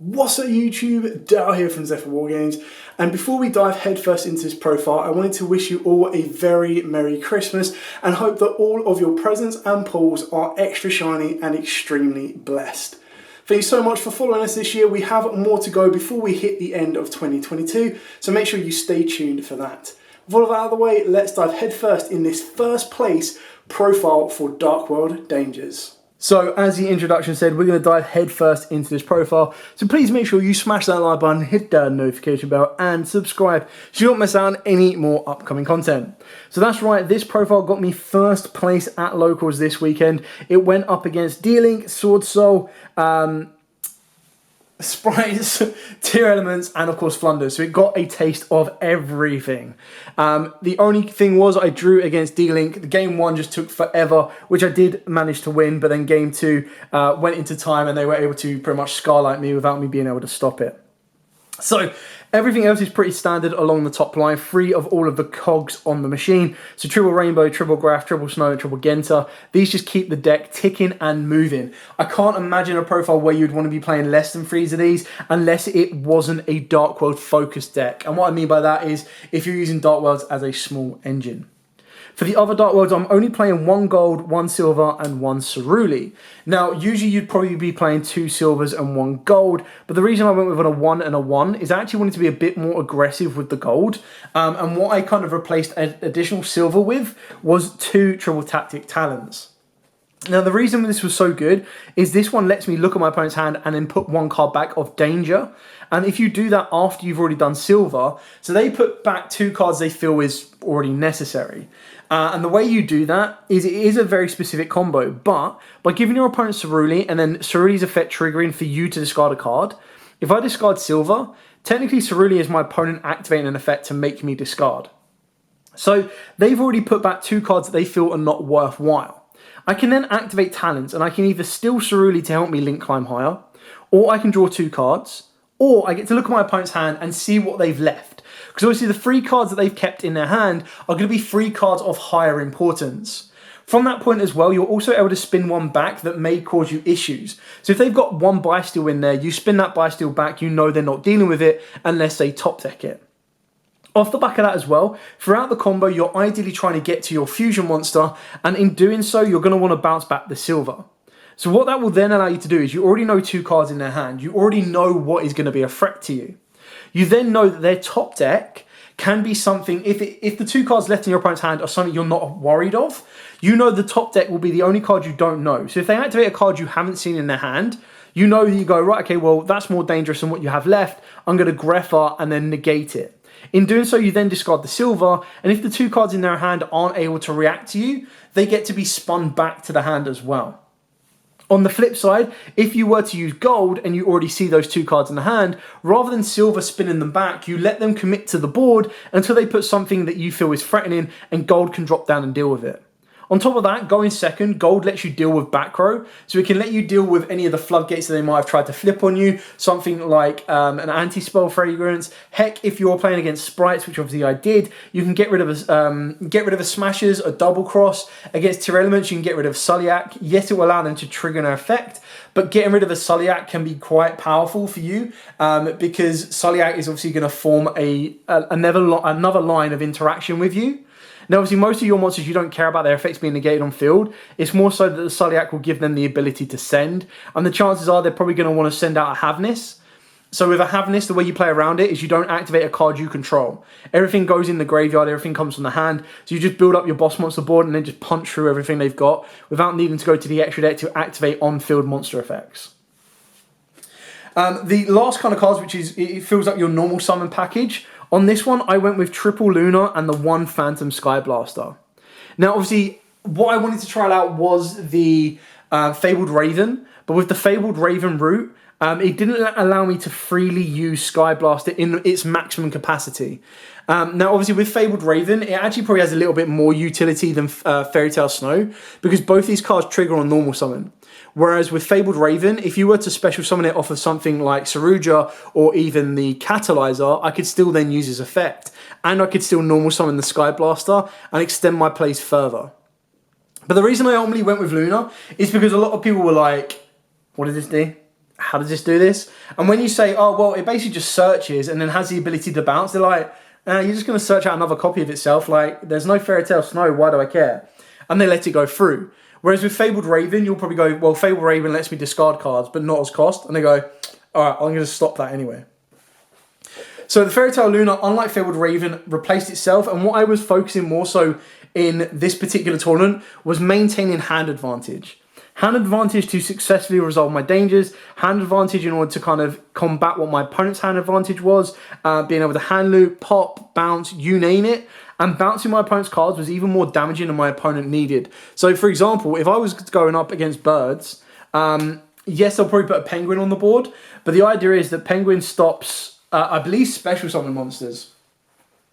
What's up YouTube, Dale here from Zephyr Wargames, and before we dive headfirst into this profile, I wanted to wish you all a very Merry Christmas and hope that all of your presents and pulls are extra shiny and extremely blessed. Thank you so much for following us this year. We have more to go before we hit the end of 2022, so make sure you stay tuned for that. With all of that out of the way, let's dive headfirst in this first place profile for Darkworld Dangers. So, as the introduction said, we're going to dive headfirst into this profile. So please make sure you smash that like button, hit that notification bell, and subscribe so you don't miss out on any more upcoming content. So that's right, this profile got me first place at locals this weekend. It went up against D-Link, Sword Soul, Sprites, Tier Elements, and of course Flunders. So it got a taste of everything. The only thing was I drew against D-Link. The game one just took forever, which I did manage to win, but then game two went into time and they were able to pretty much scarlight me without me being able to stop it. So everything else is pretty standard along the top line, free of all of the cogs on the machine. So triple rainbow, triple graph, triple snow, and triple genta. These just keep the deck ticking and moving. I can't imagine a profile where you'd want to be playing less than 3 of these unless it wasn't a Darkworld focused deck. And what I mean by that is if you're using Darkworlds as a small engine. For the other Darkworlds, I'm only playing 1 gold, 1 silver, and 1 cerulei. Now, usually you'd probably be playing 2 silvers and 1 gold, but the reason I went with a 1 and a 1 is I actually wanted to be a bit more aggressive with the gold, and what I kind of replaced an additional silver with was 2 triple tactic talons. Now, the reason this was so good is this one lets me look at my opponent's hand and then put 1 card back of danger. And if you do that after you've already done silver, so they put back 2 cards they feel is already necessary. And the way you do that is it is a very specific combo, but by giving your opponent cerulei and then cerulei's effect triggering for you to discard a card, if I discard silver, technically cerulei is my opponent activating an effect to make me discard. So they've already put back 2 cards that they feel are not worthwhile. I can then activate talents and I can either steal cerulei to help me link climb higher, or I can draw 2 cards, or I get to look at my opponent's hand and see what they've left. Because obviously the 3 cards that they've kept in their hand are going to be 3 cards of higher importance. From that point as well, you're also able to spin 1 back that may cause you issues. So if they've got 1 buy steal in there, you spin that buy steal back, you know they're not dealing with it unless they top deck it. Off the back of that as well, throughout the combo, you're ideally trying to get to your fusion monster, and in doing so, you're going to want to bounce back the silver. So what that will then allow you to do is you already know 2 cards in their hand. You already know what is going to be a threat to you. You then know that their top deck can be something, if the 2 cards left in your opponent's hand are something you're not worried of, you know the top deck will be the only card you don't know. So if they activate a card you haven't seen in their hand, you know that you go, right, okay, well, that's more dangerous than what you have left. I'm going to Grepher and then negate it. In doing so, you then discard the silver, and if the 2 cards in their hand aren't able to react to you, they get to be spun back to the hand as well. On the flip side, if you were to use gold and you already see those 2 cards in the hand, rather than silver spinning them back, you let them commit to the board until they put something that you feel is threatening and gold can drop down and deal with it. On top of that, going second, gold lets you deal with back row, so it can let you deal with any of the floodgates that they might have tried to flip on you, something like an anti-spell fragrance. Heck, if you're playing against sprites, which obviously I did, you can get rid of a smashers, a double cross. Against tier elements, you can get rid of Sulliak. Yes, it will allow them to trigger an effect, but getting rid of a Sulliak can be quite powerful for you because Sulliak is obviously going to form another line of interaction with you. Now, obviously, most of your monsters, you don't care about their effects being negated on field. It's more so that the Sulliak will give them the ability to send. And the chances are they're probably going to want to send out a Havness. So with a Havness, the way you play around it is you don't activate a card you control. Everything goes in the graveyard, everything comes from the hand. So you just build up your boss monster board and then just punch through everything they've got without needing to go to the extra deck to activate on-field monster effects. The last kind of cards, which is, it fills up your normal summon package. On this one, I went with triple Luna and the 1 Phantom Sky Blaster. Now, obviously, what I wanted to trial out was the Fabled Raven, but with the Fabled Raven route, it didn't allow me to freely use Sky Blaster in its maximum capacity. Now, obviously, with Fabled Raven, it actually probably has a little bit more utility than Fairy Tale Snow, because both these cards trigger on normal summon. Whereas with Fabled Raven, if you were to special summon it off of something like Saruja or even the Catalyzer, I could still then use his effect. And I could still normal summon the Sky Blaster and extend my plays further. But the reason I only went with Luna is because a lot of people were like, what does this do? how does this do this? And when you say, oh, well, it basically just searches and then has the ability to bounce, they're like, you're just going to search out another copy of itself. Like, there's no Fairy Tale Snow, why do I care? And they let it go through. Whereas with Fabled Raven, you'll probably go, well, Fabled Raven lets me discard cards, but not as cost. And they go, all right, I'm going to stop that anyway. So the Fairy Tale Luna, unlike Fabled Raven, replaced itself. And what I was focusing more so in this particular tournament was maintaining hand advantage. Hand advantage to successfully resolve my dangers. Hand advantage in order to kind of combat what my opponent's hand advantage was. Being able to hand loop, pop, bounce, you name it. And bouncing my opponent's cards was even more damaging than my opponent needed. So for example, if I was going up against birds, yes, I'll probably put a penguin on the board. But the idea is that penguin stops, I believe, special summon monsters.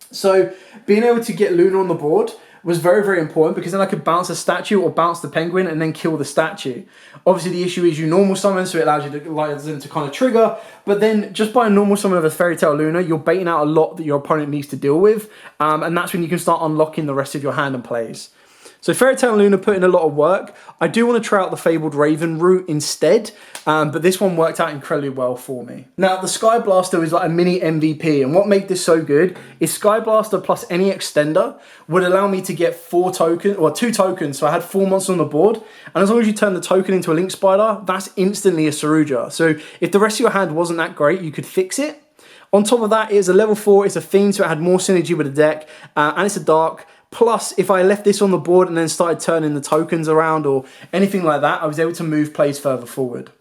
So being able to get Luna on the board was very, very important, because then I could bounce a statue or bounce the penguin and then kill the statue. Obviously, the issue is you normal summon, so it allows you to, like, them to kind of trigger. But then just by a normal summon of a Fairy Tale Luna, you're baiting out a lot that your opponent needs to deal with. And that's when you can start unlocking the rest of your hand and plays. So Fairy Tale Luna put in a lot of work. I do want to try out the Fabled Raven route instead, but this one worked out incredibly well for me. Now, the Sky Blaster is like a mini MVP, and what made this so good is Sky Blaster plus any extender would allow me to get 4 tokens, or 2 tokens, so I had 4 monsters on the board, and as long as you turn the token into a Link Spider, that's instantly a Saruja. So if the rest of your hand wasn't that great, you could fix it. On top of that, it's a level 4, it's a Fiend, so it had more synergy with the deck, and it's a Dark. Plus, if I left this on the board and then started turning the tokens around or anything like that, I was able to move plays further forward.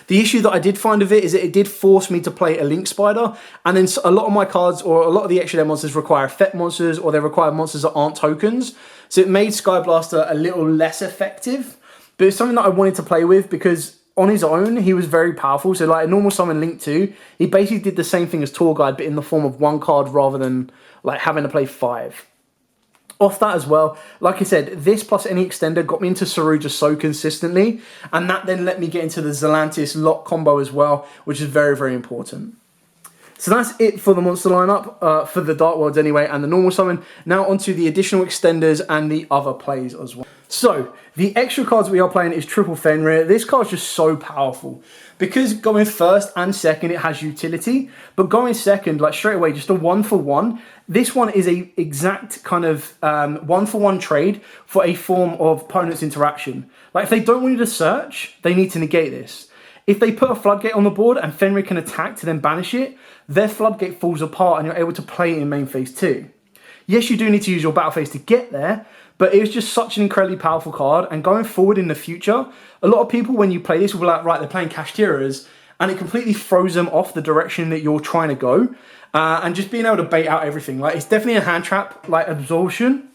The issue that I did find with it is that it did force me to play a Link Spider, and then a lot of my cards, or a lot of the extra deck monsters, require effect monsters, or they require monsters that aren't tokens. So it made Sky Blaster a little less effective, but it's something that I wanted to play with because on his own, he was very powerful. So like a normal summon Link 2, he basically did the same thing as Tour Guide, but in the form of 1 card rather than like having to play 5. Off that as well, like I said, this plus any extender got me into Saruja so consistently, and that then let me get into the Zelantis lock combo as well, which is very, very important. So that's it for the monster lineup, for the Darkworlds anyway, and the normal summon. Now onto the additional extenders and the other plays as well. So, the extra cards we are playing is Triple Fenrir. This card's just so powerful. Because going first and second, it has utility. But going second, like straight away, just a 1-for-1. This one is a exact kind of 1-for-1 trade for a form of opponent's interaction. Like if they don't want you to search, they need to negate this. If they put a floodgate on the board and Fenrir can attack to then banish it, their floodgate falls apart and you're able to play it in main phase 2. Yes, you do need to use your battle phase to get there, but it was just such an incredibly powerful card. And going forward in the future, a lot of people, when you play this, will be like, right, they're playing Kashtiras, and it completely throws them off the direction that you're trying to go. And just being able to bait out everything. Like, it's definitely a hand trap, like absorption.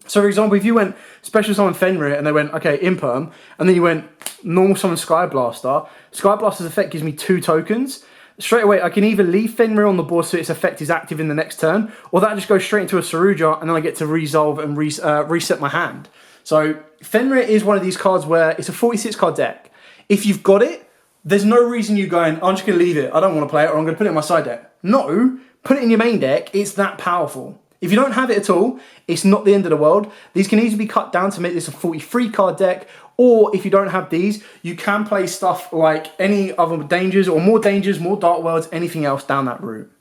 So, for example, if you went special summon Fenrir and they went, okay, Imperm, and then you went normal summon Sky Blaster, Sky Blaster's effect gives me 2 tokens. Straight away, I can either leave Fenrir on the board so its effect is active in the next turn, or that just goes straight into a Saruja, and then I get to resolve and reset my hand. So, Fenrir is one of these cards where it's a 46 card deck. If you've got it, there's no reason you going, I'm just going to leave it, I don't want to play it, or I'm going to put it in my side deck. No, put it in your main deck, it's that powerful. If you don't have it at all, it's not the end of the world. These can easily be cut down to make this a 43 card deck, or if you don't have these, you can play stuff like any other dangers, or more dangers, more Darkworlds, anything else down that route.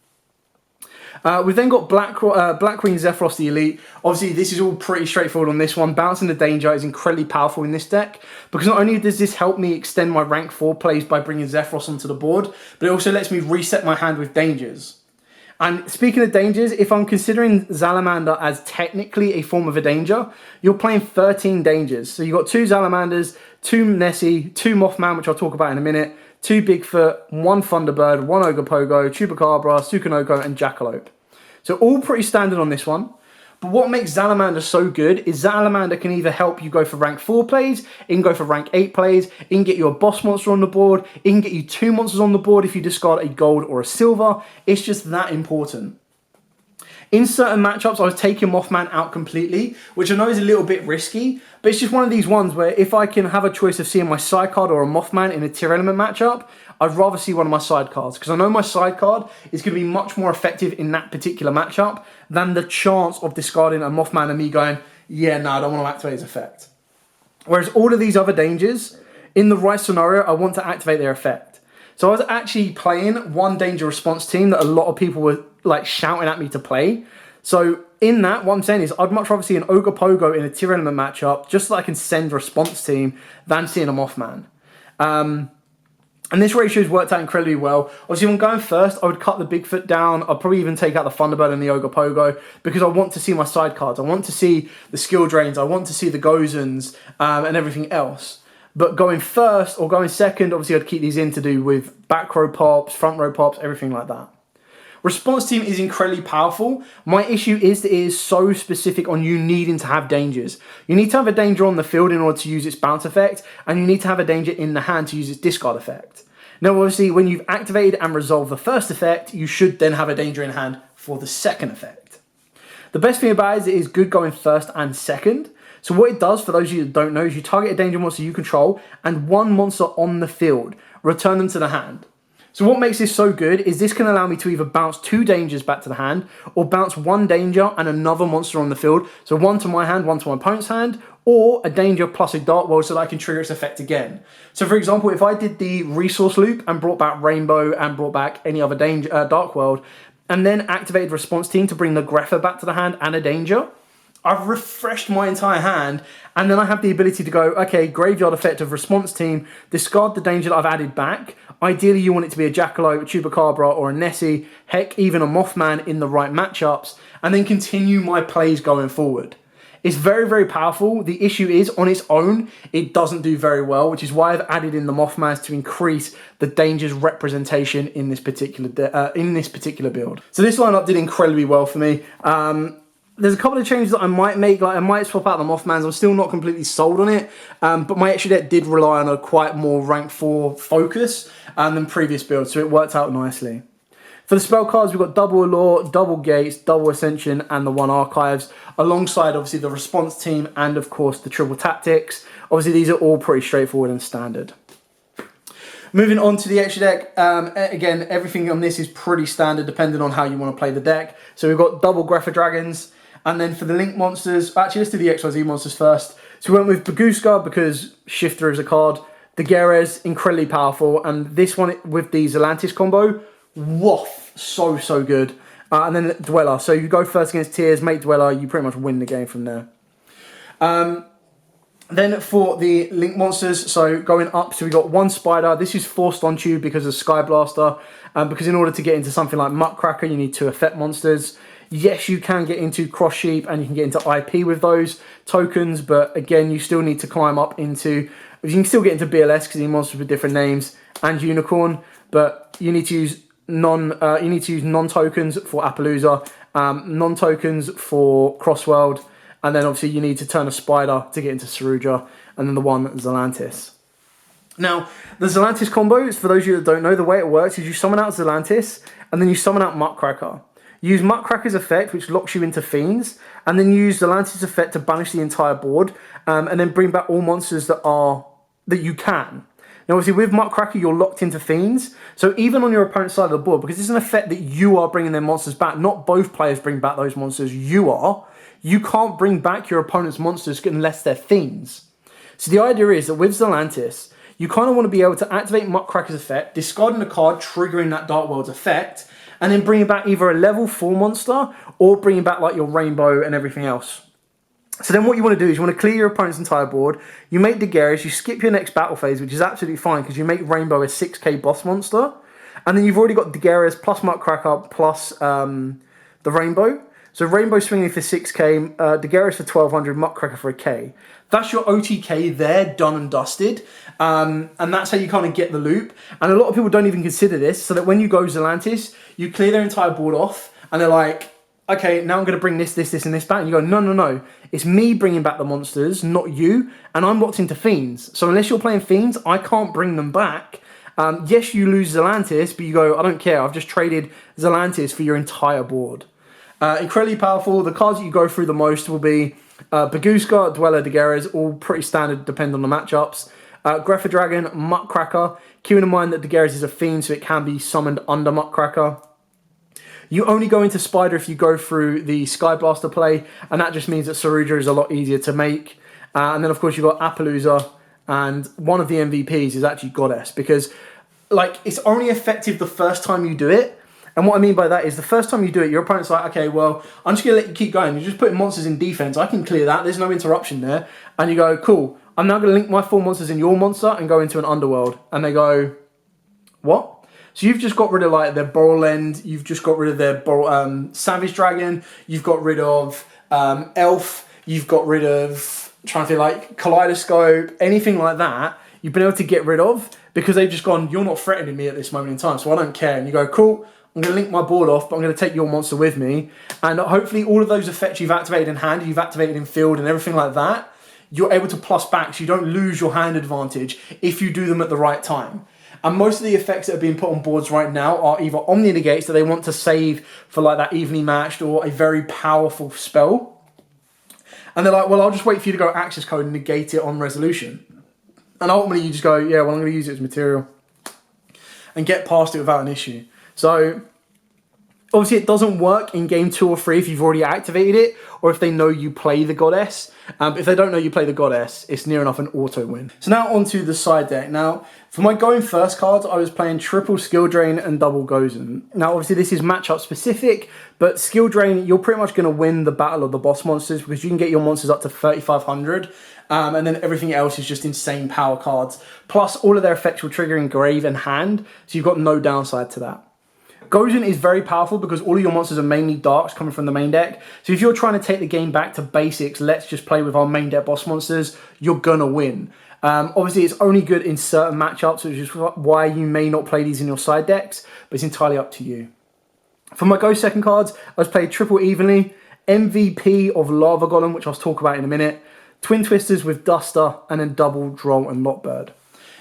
We've then got Black Queen Zephyros the Elite. Obviously, this is all pretty straightforward on this one. Bouncing the Danger is incredibly powerful in this deck, because not only does this help me extend my rank 4 plays by bringing Zephyros onto the board, but it also lets me reset my hand with dangers. And speaking of dangers, if I'm considering Salamander as technically a form of a danger, you're playing 13 dangers. So you've got 2 Salamanders, 2 Nessie, 2 Mothman, which I'll talk about in a minute, 2 Bigfoot, 1 Thunderbird, 1 Ogopogo, Chupacabra, Sukanoko, and Jackalope. So all pretty standard on this one. But what makes Salamander so good is Salamander can either help you go for rank 4 plays, it can go for rank 8 plays, it can get you a boss monster on the board, it can get you 2 monsters on the board if you discard a gold or a silver. It's just that important. In certain matchups, I was taking Mothman out completely, which I know is a little bit risky, but it's just one of these ones where if I can have a choice of seeing my side card or a Mothman in a tier element matchup, I'd rather see one of my side cards, because I know my side card is going to be much more effective in that particular matchup than the chance of discarding a Mothman and me going, yeah, no, I don't want to activate his effect. Whereas all of these other dangers, in the right scenario, I want to activate their effect. So I was actually playing one danger response team that a lot of people were like shouting at me to play. So in that, what I'm saying is I'd much rather see an Ogre Pogo in a tier element matchup just so I can send response team than seeing a Mothman. And this ratio has worked out incredibly well. Obviously, when going first, I would cut the Bigfoot down. I'd probably even take out the Thunderbird and the Ogre Pogo because I want to see my side cards. I want to see the skill drains. I want to see the Gozens and everything else. But going first or going second, obviously I'd keep these in to do with back row pops, front row pops, everything like that. Response team is incredibly powerful. My issue is that it is so specific on you needing to have dangers. You need to have a danger on the field in order to use its bounce effect, and you need to have a danger in the hand to use its discard effect. Now obviously when you've activated and resolved the first effect, you should then have a danger in hand for the second effect. The best thing about it is good going first and second. So what it does, for those of you that don't know, is you target a danger monster you control and one monster on the field. Return them to the hand. So what makes this so good is this can allow me to either bounce 2 dangers back to the hand or bounce 1 danger and another monster on the field. So 1 to my hand, 1 to my opponent's hand, or a danger plus a Darkworld so that I can trigger its effect again. So for example, if I did the resource loop and brought back Rainbow and brought back any other danger, Darkworld, and then activated response team to bring the Grepher back to the hand and a danger, I've refreshed my entire hand, and then I have the ability to go, okay, graveyard effect of response team, discard the danger that I've added back. Ideally, you want it to be a Jackalope, a Chupacabra, or a Nessie, heck, even a Mothman in the right matchups, and then continue my plays going forward. It's very, very powerful. The issue is, on its own, it doesn't do very well, which is why I've added in the Mothmans to increase the dangers representation in this particular build. So this lineup did incredibly well for me. There's a couple of changes that I might make, like I might swap out the Mothmans. I'm still not completely sold on it, but my extra deck did rely on a quite more rank 4 focus than previous builds, so it worked out nicely. For the spell cards, we've got double Allure, double Gates, double Ascension, and the 1 Archives, alongside obviously the response team and of course the triple tactics. Obviously these are all pretty straightforward and standard. Moving on to the extra deck, again, everything on this is pretty standard depending on how you want to play the deck. So we've got double Grepher Dragons, and then for the Link monsters, actually let's do the XYZ monsters first. So we went with Baguska because Shifter is a card, Daguerres, incredibly powerful, and this one with the Zelantis combo, woof, so good. And then Dweller, so you go first against Tears, make Dweller, you pretty much win the game from there. Then for the Link monsters, so going up, so we got 1 Spider. This is forced onto you because of Sky Blaster, because in order to get into something like Muckracker, you need 2 effect monsters. Yes, you can get into Cross Sheep and you can get into IP with those tokens, but again, you still need to climb up into, you can still get into BLS because these monsters with different names, and Unicorn, but you need to use non-tokens for Appaloosa, non-tokens for Crossworld, and then obviously you need to turn a Spider to get into Saruja, and then the 1 Zelantis. Now, the Zelantis combos, for those of you that don't know, the way it works is you summon out Zelantis, and then you summon out Muckracker. Use Muckracker's effect, which locks you into Fiends, and then use Zelantis' effect to banish the entire board, and then bring back all monsters that you can. Now, obviously, with Muckracker, you're locked into Fiends, so even on your opponent's side of the board, because it's an effect that you are bringing their monsters back, not both players bring back those monsters, you can't bring back your opponent's monsters unless they're Fiends. So the idea is that with Zelantis, you kind of want to be able to activate Muckracker's effect, discarding a card, triggering that Darkworld's effect, and then bringing back either a level 4 monster or bringing back like your Rainbow and everything else. So then what you want to do is you want to clear your opponent's entire board, you make Daguerres, you skip your next battle phase, which is absolutely fine because you make Rainbow a 6k boss monster, and then you've already got Daguerres plus Muckracker plus the Rainbow. So Rainbow swinging for 6k, Daguerres for 1200, Muckracker for a k. That's your OTK there, done and dusted. And that's how you kind of get the loop. And a lot of people don't even consider this, so that when you go Zelantis, you clear their entire board off, and they're like, okay, now I'm going to bring this, and this back. And you go, no. It's me bringing back the monsters, not you. And I'm locked into Fiends. So unless you're playing Fiends, I can't bring them back. Yes, you lose Zelantis, but you go, I don't care. I've just traded Zelantis for your entire board. Incredibly powerful. The cards that you go through the most will be Baguska, Dweller, Daguerres, all pretty standard, depend on the matchups. Grepher Dragon, Muckracker. Keeping in mind that Daguerres is a Fiend, so it can be summoned under Muckracker. You only go into Spider if you go through the Sky Blaster play, and that just means that Saruja is a lot easier to make. And then, of course, you've got Appaloosa, and one of the MVPs is actually Goddess, because like, it's only effective the first time you do it. And what I mean by that is the first time you do it, your opponent's like, okay, well, I'm just going to let you keep going. You're just putting monsters in defense. I can clear that. There's no interruption there. And you go, cool. I'm now going to link my 4 monsters in your monster and go into an underworld. And they go, what? So you've just got rid of like their Borrowland. You've just got rid of their Savage Dragon. You've got rid of Elf. You've got rid of, I'm trying to think, like Kaleidoscope, anything like that. You've been able to get rid of because they've just gone, you're not threatening me at this moment in time, so I don't care. And you go, cool. I'm going to link my board off, but I'm going to take your monster with me. And hopefully all of those effects you've activated in hand, you've activated in field and everything like that, you're able to plus back so you don't lose your hand advantage if you do them at the right time. And most of the effects that are being put on boards right now are either Omni Negates that they want to save for like that evenly matched or a very powerful spell. And they're like, well, I'll just wait for you to go access code and negate it on resolution. And ultimately you just go, yeah, well, I'm going to use it as material and get past it without an issue. So obviously it doesn't work in game 2 or 3 if you've already activated it or if they know you play the goddess. But if they don't know you play the goddess, it's near enough an auto win. So now onto the side deck. Now for my going first cards, I was playing triple skill drain and double Gozen. Now obviously this is matchup specific, but skill drain, you're pretty much going to win the battle of the boss monsters because you can get your monsters up to 3,500. And then everything else is just insane power cards. Plus all of their effects will trigger in grave and hand, so you've got no downside to that. Gozen is very powerful because all of your monsters are mainly darks coming from the main deck. So if you're trying to take the game back to basics, let's just play with our main deck boss monsters, you're gonna win. Obviously it's only good in certain matchups, which is why you may not play these in your side decks, but it's entirely up to you. For my go second cards, I was played triple evenly, MVP of Lava Golem, which I'll talk about in a minute, Twin Twisters with Duster, and then double Droll and Lotbird.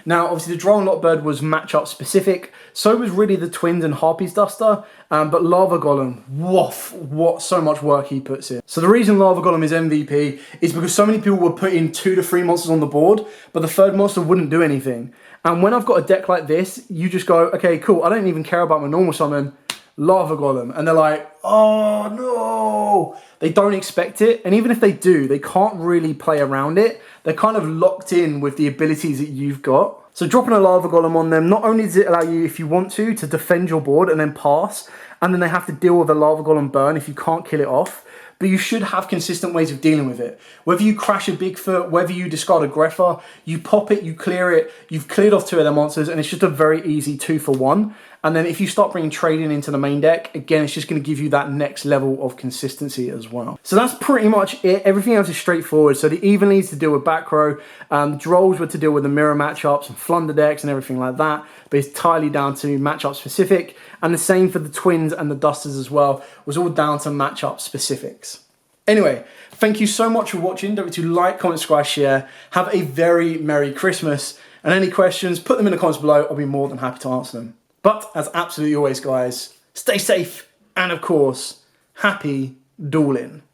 Now, obviously, the Droll and Lotbird was matchup specific. So was really the Twins and Harpies Duster. But Lava Golem, woof, what so much work he puts in. So the reason Lava Golem is MVP is because so many people would put in 2 to 3 monsters on the board, but the third monster wouldn't do anything. And when I've got a deck like this, you just go, okay, cool, I don't even care about my normal summon, Lava Golem. And they're like, oh no. They don't expect it. And even if they do, they can't really play around it. They're kind of locked in with the abilities that you've got. So dropping a Lava Golem on them, not only does it allow you, if you want to defend your board and then pass, and then they have to deal with a Lava Golem burn if you can't kill it off, but you should have consistent ways of dealing with it. Whether you crash a Bigfoot, whether you discard a Greffer, you pop it, you clear it, you've cleared off 2 of their monsters, and it's just a very easy 2 for 1. And then if you start bringing trading into the main deck, again, it's just going to give you that next level of consistency as well. So that's pretty much it. Everything else is straightforward. So the Evenlies to deal with back row, Drolls were to deal with the mirror matchups and Flunder decks and everything like that. But it's entirely down to matchup specific. And the same for the Twins and the Dusters as well, was all down to matchup specifics. Anyway, thank you so much for watching. Don't forget to like, comment, subscribe, share. Have a very Merry Christmas. And any questions, put them in the comments below. I'll be more than happy to answer them. But, as absolutely always, guys, stay safe and, of course, happy dueling.